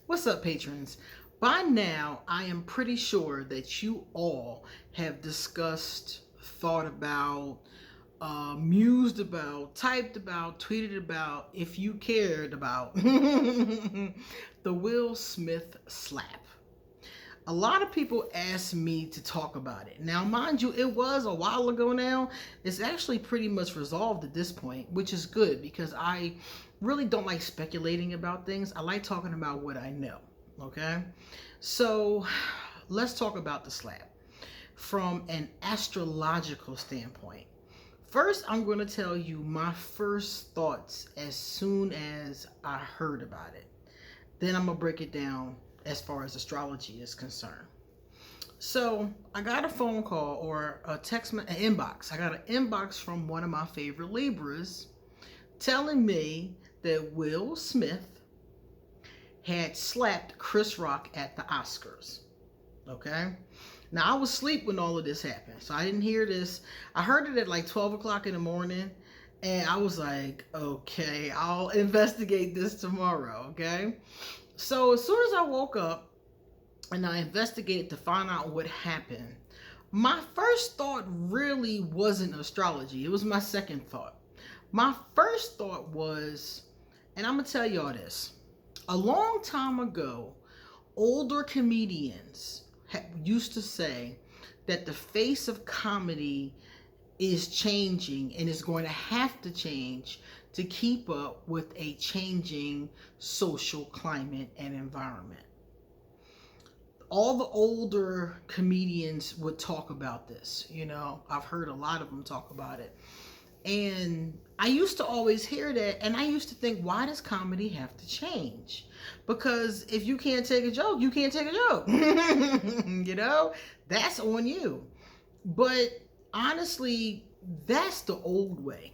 What's up, patrons? By now, I am pretty sure that you all have discussed, thought about, mused about, typed about, tweeted about, if you cared about, the Will Smith slap. A lot of people ask me to talk about it. Now, mind you, it was a while ago now. It's actually pretty much resolved at this point, which is good because I really don't like speculating about things. I like talking about what I know, okay? So let's talk about the slap from an astrological standpoint. First, I'm going to tell you my first thoughts as soon as I heard about it. Then I'm going to break it down as far as astrology is concerned. So I got a phone call or a text, an inbox. I got an inbox from one of my favorite Libras telling me that Will Smith had slapped Chris Rock at the Oscars. Okay? Now, I was asleep when all of this happened, so I didn't hear this. I heard it at like 12 o'clock in the morning, and I was like, okay, I'll investigate this tomorrow, okay? So as soon as I woke up and I investigated to find out what happened, my first thought really wasn't astrology. It was my second thought. My first thought was, and I'm going to tell y'all this. A long time ago, older comedians used to say that the face of comedy is changing and is going to have to change to keep up with a changing social climate and environment. All the older comedians would talk about this. You know, I've heard a lot of them talk about it. And I used to always hear that, and I used to think, why does comedy have to change? Because if you can't take a joke, you can't take a joke. You know, that's on you. But honestly, that's the old way.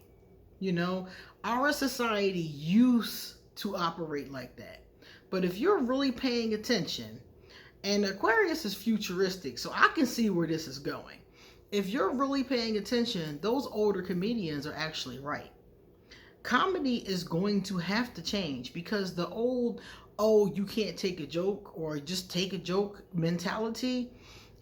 You know, our society used to operate like that. But if you're really paying attention, and Aquarius is futuristic, so I can see where this is going. If you're really paying attention, those older comedians are actually right. Comedy is going to have to change because the old, oh, you can't take a joke or just take a joke mentality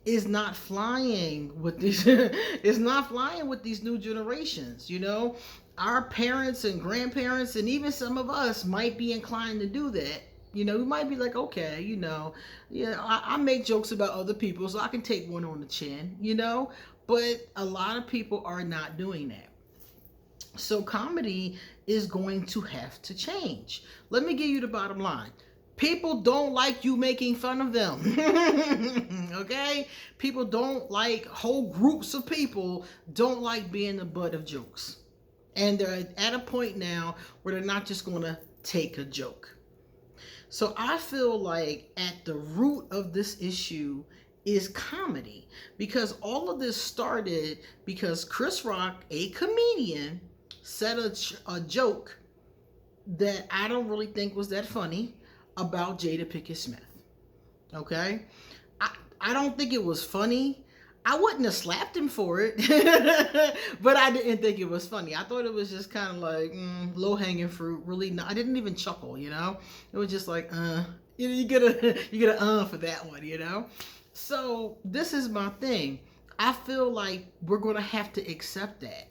is not flying with these is not flying with these new generations. You know, our parents and grandparents and even some of us might be inclined to do that. You know, we might be like, okay, you know, yeah, I make jokes about other people, so I can take one on the chin, you know, but a lot of people are not doing that. So comedy is going to have to change. Let me give you the bottom line. People don't like you making fun of them. Okay? People don't like, whole groups of people don't like being the butt of jokes. And they're at a point now where they're not just going to take a joke. So I feel like at the root of this issue is comedy, because all of this started because Chris Rock, a comedian, said a joke that I don't really think was that funny about Jada Pinkett Smith. Okay? I don't think it was funny. I wouldn't have slapped him for it, but I didn't think it was funny. I thought it was just kind of like low-hanging fruit. Really, not, I didn't even chuckle. You know, it was just like, you get a for that one. You know, so this is my thing. I feel like we're gonna have to accept that.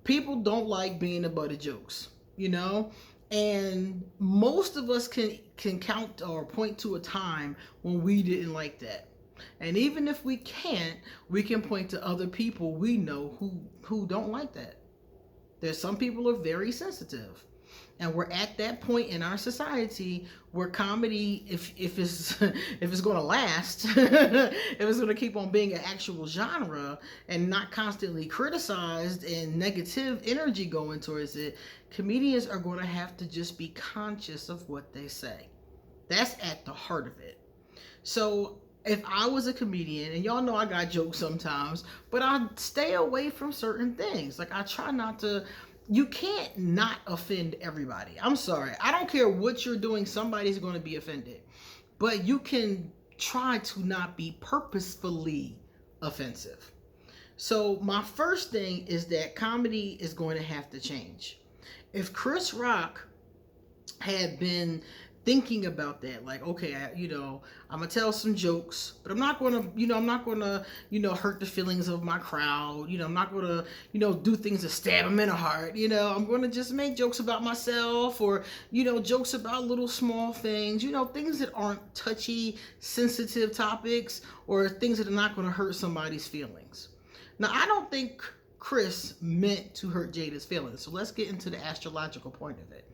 People don't like being the butt of jokes. You know, and most of us can count or point to a time when we didn't like that. And even if we can't, we can point to other people we know who don't like that. There's some people who are very sensitive. And we're at that point in our society where comedy, if it's if it's going to last, if it's going to keep on being an actual genre and not constantly criticized and negative energy going towards it, comedians are going to have to just be conscious of what they say. That's at the heart of it. So if I was a comedian, and y'all know I got jokes sometimes, but I stay away from certain things. Like I try not to, you can't not offend everybody. I'm sorry. I don't care what you're doing. Somebody's going to be offended, but you can try to not be purposefully offensive. So my first thing is that comedy is going to have to change. If Chris Rock had been thinking about that, like, okay, I'm gonna tell some jokes, but I'm not gonna, hurt the feelings of my crowd. I'm not gonna, do things to stab them in the heart. I'm gonna just make jokes about myself, or, jokes about little small things, things that aren't touchy, sensitive topics, or things that are not gonna hurt somebody's feelings. Now, I don't think Chris meant to hurt Jada's feelings. So let's get into the astrological point of it.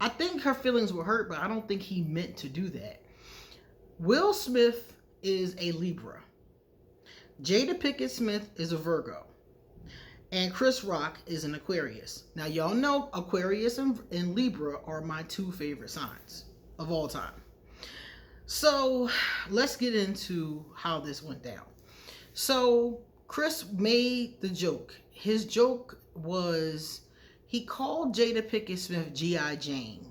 I think her feelings were hurt, but I don't think he meant to do that. Will Smith is a Libra. Jada Pinkett Smith is a Virgo. And Chris Rock is an Aquarius. Now, y'all know Aquarius and Libra are my two favorite signs of all time. So let's get into how this went down. So Chris made the joke. His joke was, he called Jada Pinkett Smith G.I. Jane.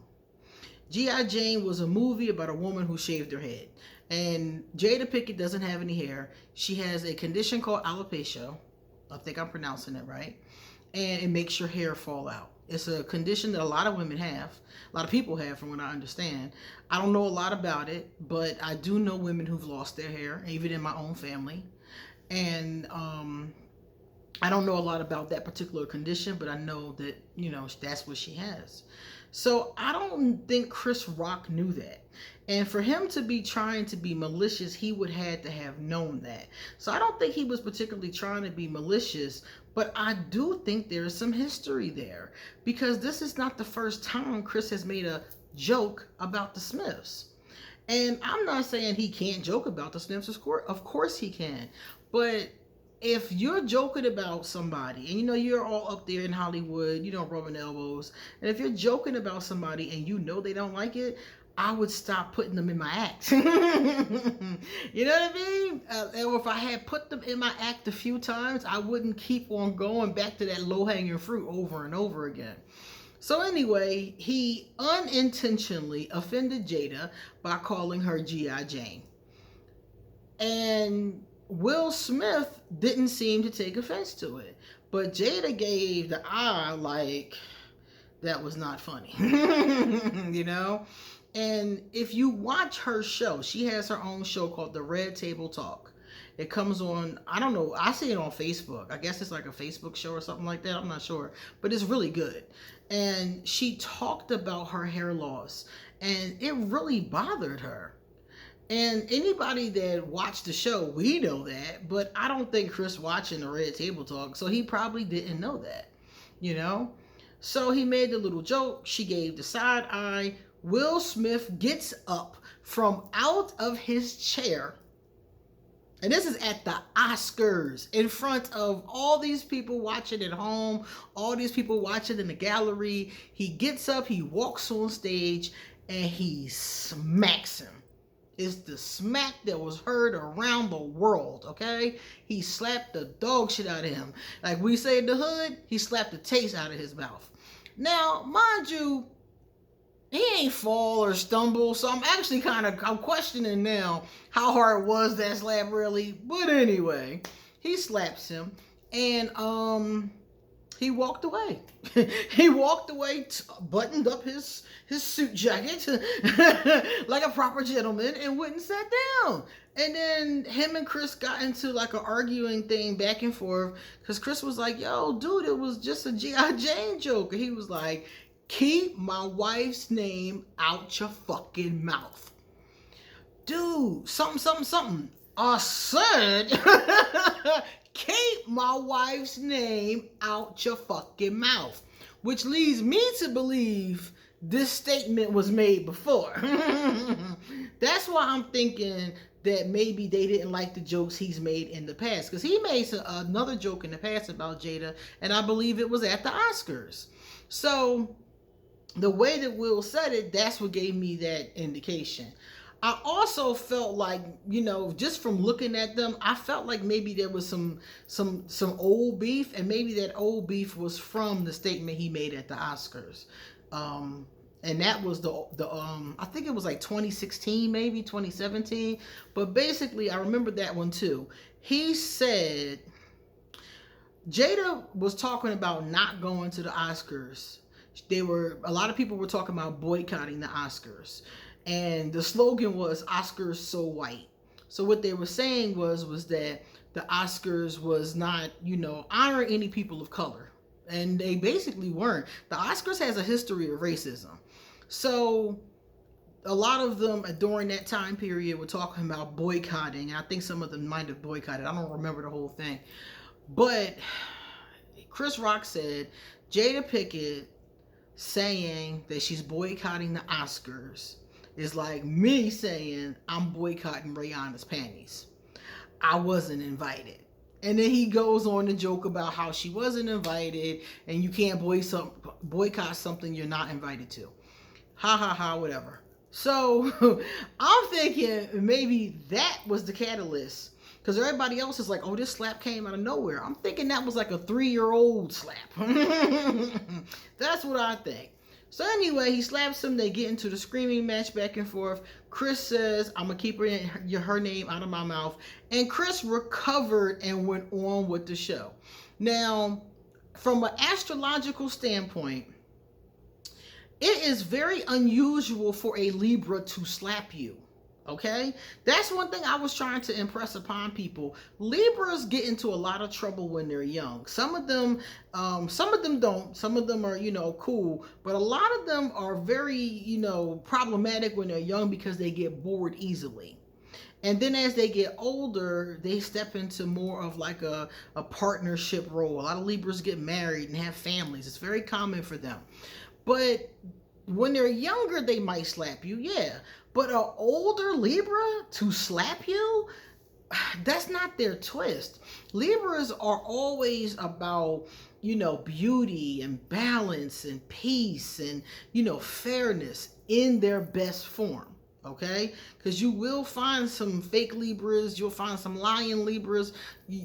G.I. Jane was a movie about a woman who shaved her head. And Jada Pinkett doesn't have any hair. She has a condition called alopecia. I think I'm pronouncing it right. And it makes your hair fall out. It's a condition that a lot of women have. A lot of people have, from what I understand. I don't know a lot about it, but I do know women who've lost their hair, even in my own family. And I don't know a lot about that particular condition, but I know that, that's what she has. So I don't think Chris Rock knew that. And for him to be trying to be malicious, he would have to have known that. So I don't think he was particularly trying to be malicious, but I do think there is some history there, because this is not the first time Chris has made a joke about the Smiths. And I'm not saying he can't joke about the Smiths. Of course he can. But if you're joking about somebody, and you're all up there in Hollywood, rubbing elbows, and if you're joking about somebody and they don't like it, I would stop putting them in my act. You know what I mean? Or if I had put them in my act a few times, I wouldn't keep on going back to that low-hanging fruit over and over again. So anyway, he unintentionally offended Jada by calling her G.I. Jane. And Will Smith didn't seem to take offense to it. But Jada gave the eye like, that was not funny. And if you watch her show, she has her own show called The Red Table Talk. It comes on, I don't know, I see it on Facebook. I guess it's like a Facebook show or something like that. I'm not sure. But it's really good. And she talked about her hair loss. And it really bothered her. And anybody that watched the show, we know that. But I don't think Chris watching The Red Table Talk, so he probably didn't know that. So he made the little joke. She gave the side eye. Will Smith gets up from out of his chair, and this is at the Oscars, in front of all these people watching at home, all these people watching in the gallery. He gets up, he walks on stage, and he smacks him. It's the smack that was heard around the world, okay? He slapped the dog shit out of him. Like we say in the hood, he slapped the taste out of his mouth. Now, mind you, he ain't fall or stumble, so I'm actually I'm questioning now how hard was that slap really. But anyway, he slaps him, and he walked away. He walked away, buttoned up his suit jacket like a proper gentleman, and went and sat down. And then him and Chris got into like an arguing thing back and forth, because Chris was like, yo, dude, it was just a G.I. Jane joke. And he was like, keep my wife's name out your fucking mouth. Dude, something. I said, keep my wife's name out your fucking mouth. Which leads me to believe this statement was made before. That's why I'm thinking that maybe they didn't like the jokes he's made in the past. Because he made another joke in the past about Jada, and I believe it was at the Oscars. So the way that Will said it, that's what gave me that indication. I also felt like, just from looking at them, I felt like maybe there was some old beef, and maybe that old beef was from the statement he made at the Oscars. And that was I think it was like 2016, maybe 2017. But basically, I remember that one too. He said, Jada was talking about not going to the Oscars. A lot of people were talking about boycotting the Oscars. and the slogan was Oscars so white. So what they were saying was that the Oscars was not, honoring any people of color. And they basically weren't. The Oscars has a history of racism. So a lot of them during that time period were talking about boycotting. I think some of them might have boycotted. I don't remember the whole thing. But Chris Rock said Jada Pinkett saying that she's boycotting the Oscars is like me saying I'm boycotting Rihanna's panties. I wasn't invited. And then he goes on to joke about how she wasn't invited and you can't boycott something you're not invited to. Ha ha ha, whatever. So I'm thinking maybe that was the catalyst, because everybody else is like, oh, this slap came out of nowhere. I'm thinking that was like a 3-year-old slap. That's what I think. So anyway, he slaps him. They get into the screaming match back and forth. Chris says, I'm going to keep her name out of my mouth. And Chris recovered and went on with the show. Now, from an astrological standpoint, it is very unusual for a Libra to slap you. Okay, that's one thing I was trying to impress upon people. Libras get into a lot of trouble when they're young. Some of them don't. Some of them are, cool. But a lot of them are very, problematic when they're young because they get bored easily. And then as they get older, they step into more of like a partnership role. A lot of Libras get married and have families. It's very common for them. But when they're younger, they might slap you, yeah. But an older Libra to slap you, that's not their twist. Libras are always about, beauty and balance and peace and, fairness in their best form. Okay? Because you will find some fake Libras, you'll find some lying Libras.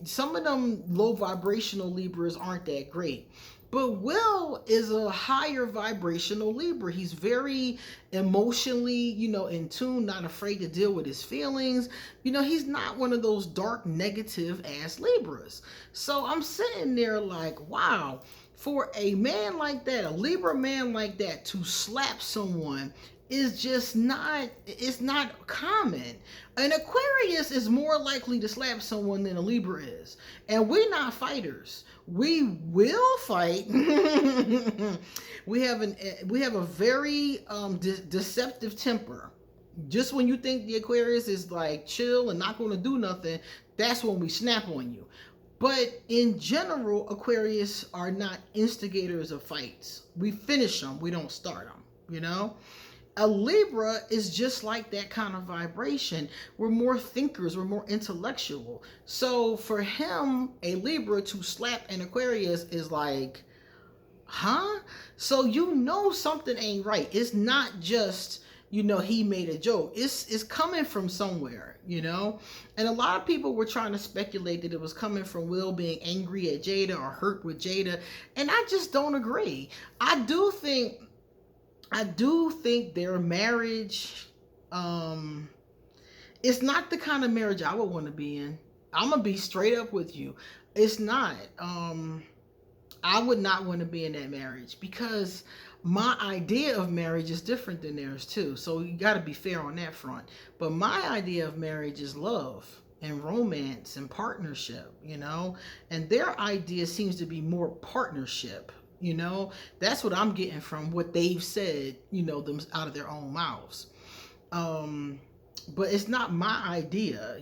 Some of them low vibrational Libras aren't that great. But Will is a higher vibrational Libra. He's very emotionally, in tune, not afraid to deal with his feelings. He's not one of those dark, negative ass Libras. So I'm sitting there like, wow, for a man like that, a Libra man like that, to slap someone is just not, it's not common. An Aquarius is more likely to slap someone than a Libra is. And we're not fighters. We will fight. we have a very deceptive temper. Just when you think the Aquarius is like chill and not going to do nothing, that's when we snap on you. But in general, Aquarius are not instigators of fights. We finish them. We don't start them, A Libra is just like that kind of vibration. We're more thinkers, we're more intellectual. So for him, a Libra to slap an Aquarius is like, huh? So something ain't right. It's not just, he made a joke. It's coming from somewhere, And a lot of people were trying to speculate that it was coming from Will being angry at Jada or hurt with Jada. And I just don't agree. I do think their marriage, it's not the kind of marriage I would want to be in. I'm going to be straight up with you. It's not. I would not want to be in that marriage because my idea of marriage is different than theirs too. So you got to be fair on that front. But my idea of marriage is love and romance and partnership, and their idea seems to be more partnership. That's what I'm getting from what they've said, them out of their own mouths. But it's not my idea,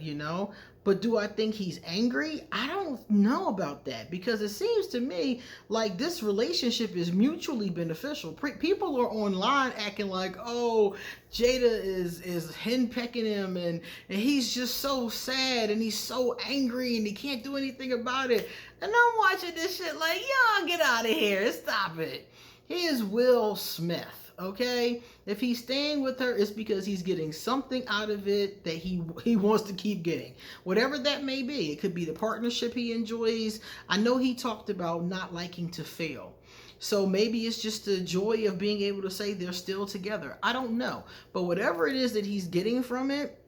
But do I think he's angry? I don't know about that, because it seems to me like this relationship is mutually beneficial. People are online acting like, oh, Jada is henpecking him and he's just so sad and he's so angry and he can't do anything about it. And I'm watching this shit like, y'all get out of here. Stop it. He is Will Smith. Okay, if he's staying with her, it's because he's getting something out of it that he wants to keep getting, whatever that may be. It could be the partnership he enjoys. I know he talked about not liking to fail, so maybe it's just the joy of being able to say they're still together. I don't know, but whatever it is that he's getting from it,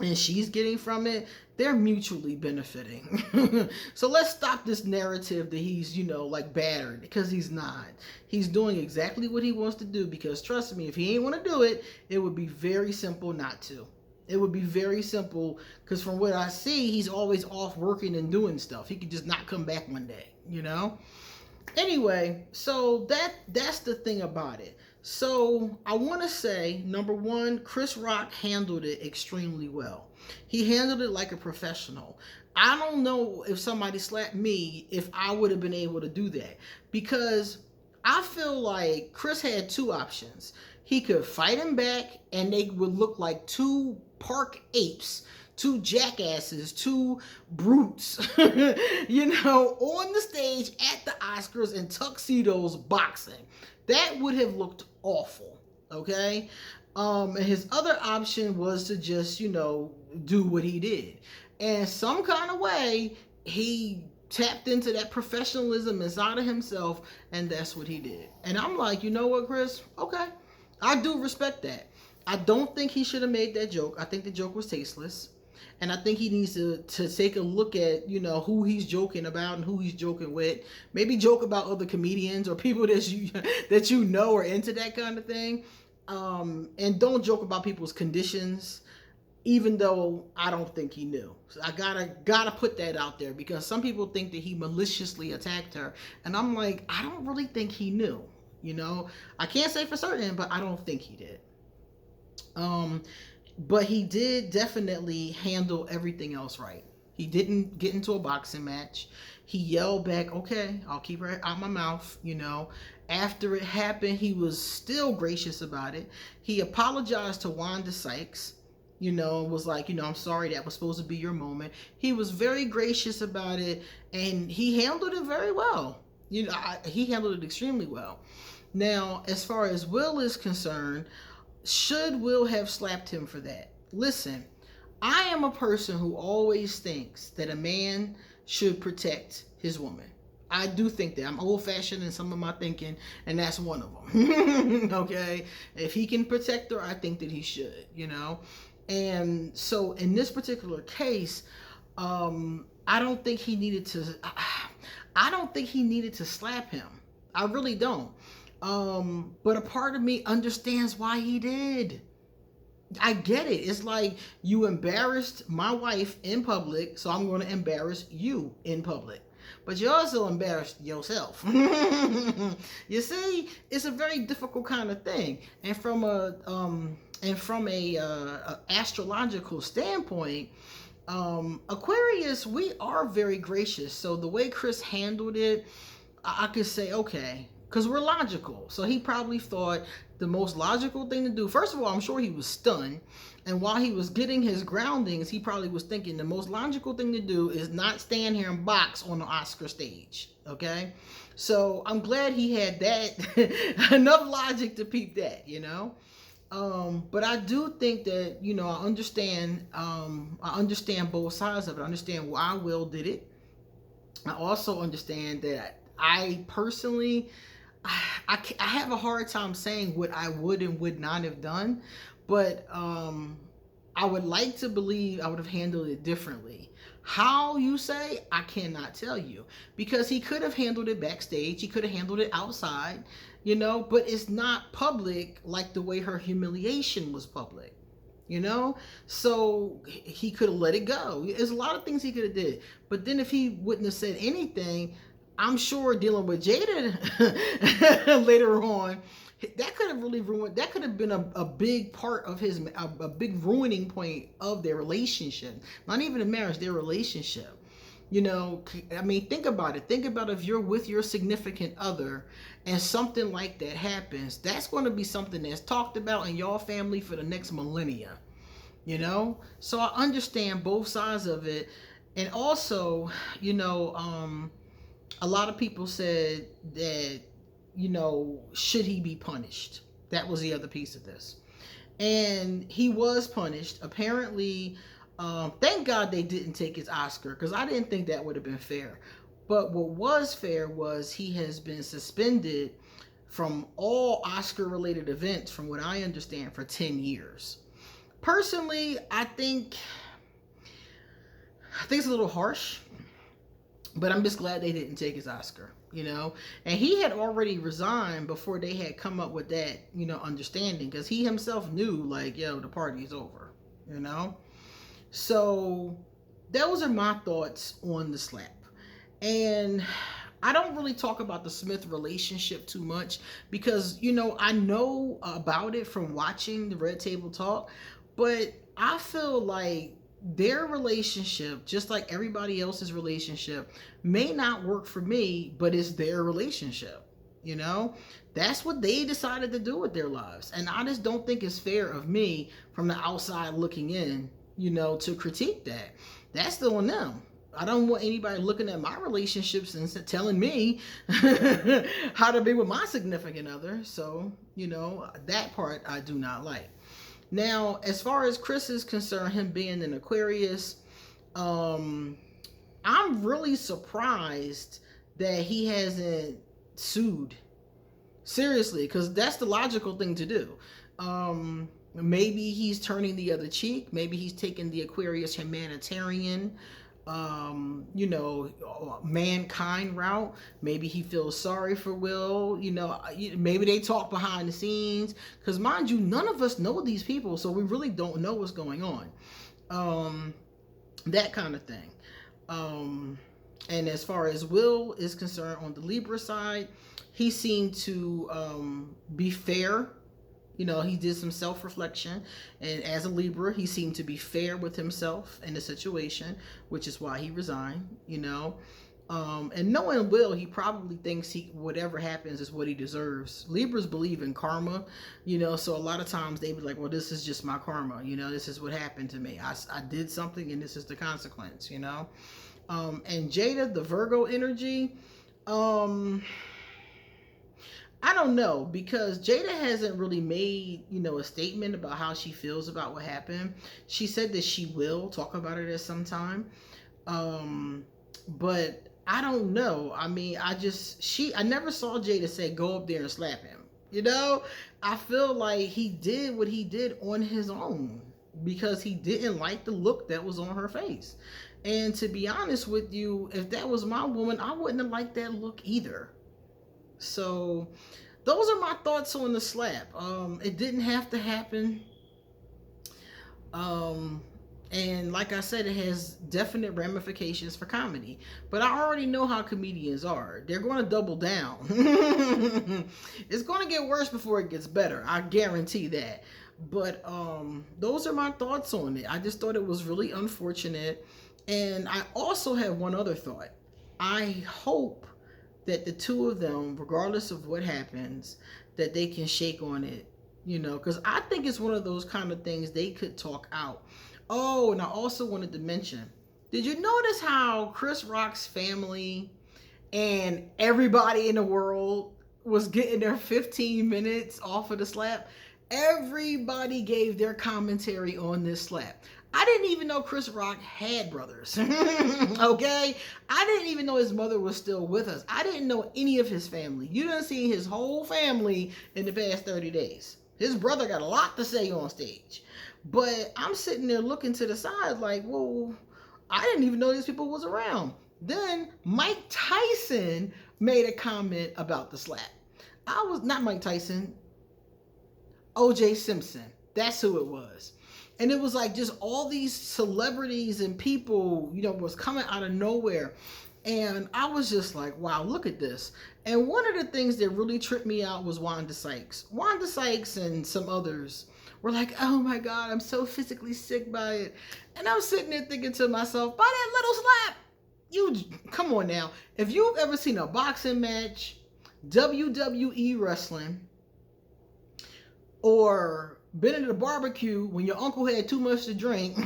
and she's getting from it, they're mutually benefiting. So let's stop this narrative that he's, like battered, because he's not. He's doing exactly what he wants to do, because trust me, if he ain't want to do it, it would be very simple not to. It would be very simple, because from what I see, he's always off working and doing stuff. He could just not come back one day, Anyway, so that's the thing about it. So I want to say, number one, Chris Rock handled it extremely well. He handled it like a professional. I don't know if somebody slapped me if I would have been able to do that, because I feel like Chris had two options. He could fight him back and they would look like two park apes, two jackasses, two brutes, on the stage at the Oscars in tuxedos boxing. That would have looked awful, okay? And his other option was to just, do what he did. And some kind of way, he tapped into that professionalism inside of himself, and that's what he did. And I'm like, you know what, Chris? Okay. I do respect that. I don't think he should have made that joke. I think the joke was tasteless. And I think he needs to take a look at, who he's joking about and who he's joking with. Maybe joke about other comedians or people that you know are into that kind of thing. And don't joke about people's conditions, even though I don't think he knew. So I gotta put that out there, because some people think that he maliciously attacked her. And I'm like, I don't really think he knew. I can't say for certain, but I don't think he did. But he did definitely handle everything else right. He didn't get into a boxing match. He yelled back, okay, I'll keep her out my mouth, After it happened, he was still gracious about it. He apologized to Wanda Sykes, and was like, I'm sorry, that was supposed to be your moment. He was very gracious about it, and he handled it very well. He handled it extremely well. Now, as far as Will is concerned, should Will have slapped him for that? Listen, I am a person who always thinks that a man should protect his woman. I do think that. I'm old-fashioned in some of my thinking, and that's one of them. Okay? If he can protect her, I think that he should, And so in this particular case, I don't think he needed to slap him. I really don't. But a part of me understands why he did. I get it. It's like, you embarrassed my wife in public, so I'm going to embarrass you in public. But you also embarrassed yourself. You see, it's a very difficult kind of thing. And from a astrological standpoint, Aquarius, we are very gracious. So the way Chris handled it, I could say, okay, because we're logical. So he probably thought the most logical thing to do, first of all, I'm sure he was stunned. And while he was getting his groundings, he probably was thinking the most logical thing to do is not stand here and box on the Oscar stage. Okay? So I'm glad he had that, enough logic to peep that, But I do think that, I understand both sides of it. I understand why Will did it. I also understand that I personally, I have a hard time saying what I would and would not have done, but I would like to believe I would have handled it differently. How, you say? I cannot tell you, because he could have handled it backstage. He could have handled it outside, but it's not public like the way her humiliation was public. So he could have let it go. There's a lot of things he could have did, but then if he wouldn't have said anything, I'm sure dealing with Jada later on, that could have really ruined, that could have been a big part of a big ruining point of their relationship. Not even a marriage, their relationship. I mean, think about it. Think about if you're with your significant other and something like that happens. That's going to be something that's talked about in your family for the next millennia. So I understand both sides of it. And also, a lot of people said that, should he be punished? That was the other piece of this. And he was punished. Apparently, thank God they didn't take his Oscar, because I didn't think that would have been fair. But what was fair was he has been suspended from all Oscar-related events, from what I understand, for 10 years. Personally, I think it's a little harsh, but I'm just glad they didn't take his Oscar, you know. And he had already resigned before they had come up with that, you know, understanding, because he himself knew, like, yo, the party's over, you know. So those are my thoughts on the slap. And I don't really talk about the Smith relationship too much because, you know, I know about it from watching the Red Table Talk, but I feel like their relationship, just like everybody else's relationship, may not work for me, but it's their relationship. You know, that's what they decided to do with their lives. And I just don't think it's fair of me from the outside looking in, you know, to critique that. That's still on them. I don't want anybody looking at my relationships and telling me how to be with my significant other. So, you know, that part I do not like. Now, as far as Chris is concerned, him being an Aquarius, I'm really surprised that he hasn't sued. Seriously, because that's the logical thing to do. Maybe he's turning the other cheek. Maybe he's taking the Aquarius humanitarian, you know, mankind route. Maybe he feels sorry for Will. You know, maybe they talk behind the scenes. Because mind you, none of us know these people, so we really don't know what's going on. That kind of thing. And as far as Will is concerned, on the Libra side, he seemed to be fair. You know, he did some self-reflection, and as a Libra, he seemed to be fair with himself in the situation, which is why he resigned, you know. And knowing Will, he probably thinks whatever happens is what he deserves. Libras believe in karma, you know, so a lot of times they be like, well, this is just my karma, you know, this is what happened to me. I did something and this is the consequence, you know. And Jada, the Virgo energy, I don't know, because Jada hasn't really made, you know, a statement about how she feels about what happened. She said that she will talk about it at some time. But I don't know. I mean, I never saw Jada say, go up there and slap him. You know, I feel like he did what he did on his own because he didn't like the look that was on her face. And to be honest with you, if that was my woman, I wouldn't have liked that look either. So those are my thoughts on the slap. It didn't have to happen. And like I said, it has definite ramifications for comedy. But I already know how comedians are. They're going to double down. It's going to get worse before it gets better. I guarantee that. But those are my thoughts on it. I just thought it was really unfortunate. And I also have one other thought. I hope that the two of them, regardless of what happens, that they can shake on it, you know, because I think it's one of those kind of things they could talk out. Oh, and I also wanted to mention, did you notice how Chris Rock's family and everybody in the world was getting their 15 minutes off of the slap? Everybody gave their commentary on this slap. I didn't even know Chris Rock had brothers. Okay? I didn't even know his mother was still with us. I didn't know any of his family. You done seen his whole family in the past 30 days. His brother got a lot to say on stage. But I'm sitting there looking to the side like, well, I didn't even know these people was around. Then Mike Tyson made a comment about the slap. Not Mike Tyson, O.J. Simpson. That's who it was. And it was like just all these celebrities and people, you know, was coming out of nowhere. And I was just like, wow, look at this. And one of the things that really tripped me out was Wanda Sykes. Wanda Sykes and some others were like, oh my God, I'm so physically sick by it. And I'm sitting there thinking to myself, by that little slap, come on now. If you've ever seen a boxing match, WWE wrestling, or been at a barbecue when your uncle had too much to drink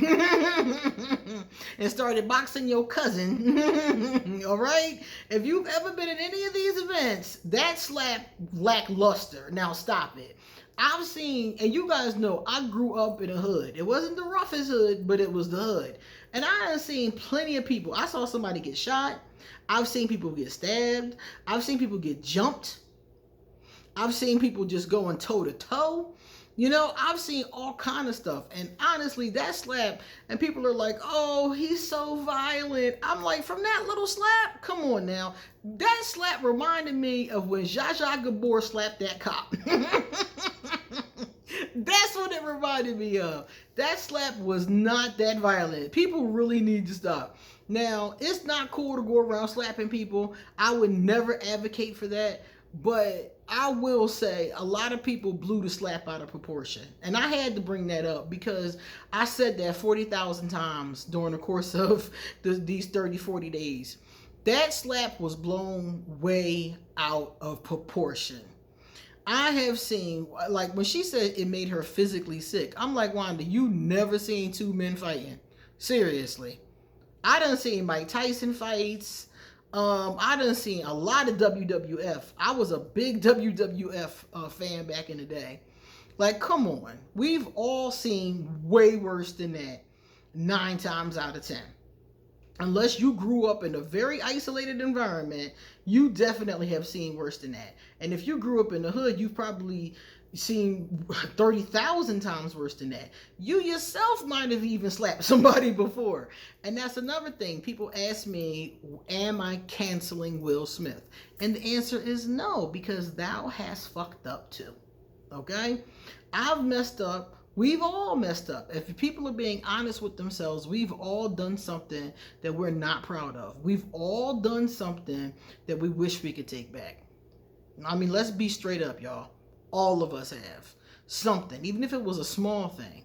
and started boxing your cousin, all right? If you've ever been at any of these events, that slap lackluster. Now stop it. I've seen, and you guys know, I grew up in a hood. It wasn't the roughest hood, but it was the hood. And I have seen plenty of people. I saw somebody get shot. I've seen people get stabbed. I've seen people get jumped. I've seen people just going toe to toe. You know, I've seen all kind of stuff, and honestly, that slap, and people are like, "Oh, he's so violent." I'm like, from that little slap, come on now. That slap reminded me of when Zsa Zsa Gabor slapped that cop. That's what it reminded me of. That slap was not that violent. People really need to stop. Now, it's not cool to go around slapping people. I would never advocate for that. But I will say a lot of people blew the slap out of proportion. And I had to bring that up because I said that 40,000 times during the course of these 30, 40 days. That slap was blown way out of proportion. I have seen, like, when she said it made her physically sick, I'm like, Wanda, you never seen two men fighting. Seriously. I done seen Mike Tyson fights. I done seen a lot of WWF. I was a big WWF fan back in the day. Like, come on. We've all seen way worse than that 9 times out of 10. Unless you grew up in a very isolated environment, you definitely have seen worse than that. And if you grew up in the hood, you've probably seen 30,000 times worse than that. You yourself might have even slapped somebody before. And that's another thing. People ask me, am I canceling Will Smith? And the answer is no, because thou hast fucked up too. Okay? I've messed up. We've all messed up. If people are being honest with themselves, we've all done something that we're not proud of. We've all done something that we wish we could take back. I mean, let's be straight up, y'all. All of us have something, even if it was a small thing.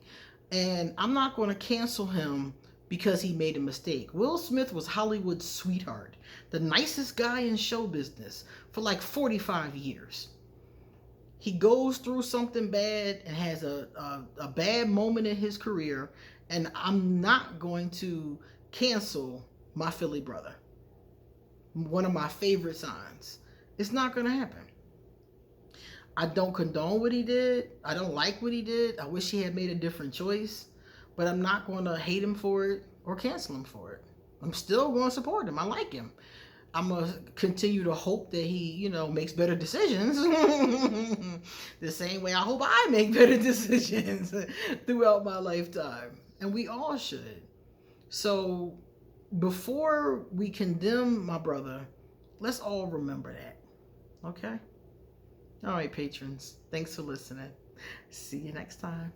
And I'm not going to cancel him because he made a mistake. Will Smith was Hollywood's sweetheart, the nicest guy in show business for like 45 years. He goes through something bad and has a bad moment in his career, and I'm not going to cancel my Philly brother. One of my favorite signs. It's not going to happen. I don't condone what he did. I don't like what he did. I wish he had made a different choice, but I'm not going to hate him for it or cancel him for it. I'm still going to support him. I like him. I'm going to continue to hope that he, makes better decisions. The same way I hope I make better decisions throughout my lifetime. And we all should. So before we condemn my brother, let's all remember that. Okay? All right, patrons. Thanks for listening. See you next time.